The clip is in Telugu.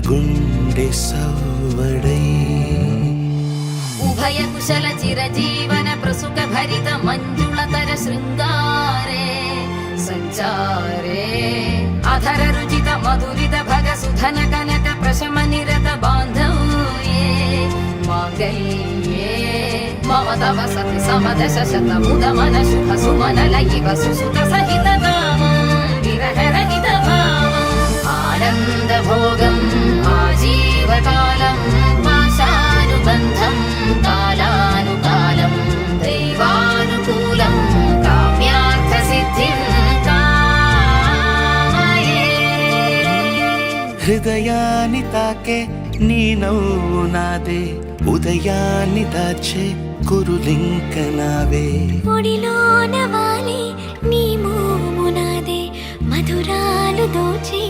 గుండె సవ్వడై ఉభయ కుశల చిరజీవన ప్రసుక భరిత మంజుళతర శృంగారే సంచారే అధర రుచిత మధురిత భగ సుధన కనక ప్రశమ నిరత బాంధవ్యే మాంగళ్యే మమ తవ సతి సమదశ శత ముద మన శుభ సుమన లయివ సుసుత సహిత కామం విరహ రహిత భావం ఆనంద భోగం ఆజీవకాలం పాశానుబంధం కాలానుకాలం దైవానుకూలం కామ్యార్థ సిద్ధిం కామయే. హృదయాన్ని తాకే నీ నవ్వు నాదే ఉదయాన్ని దాచే కురులింక నావే ఒడిలోన వాలి నీ మోము నాదే మధురాలు దోచి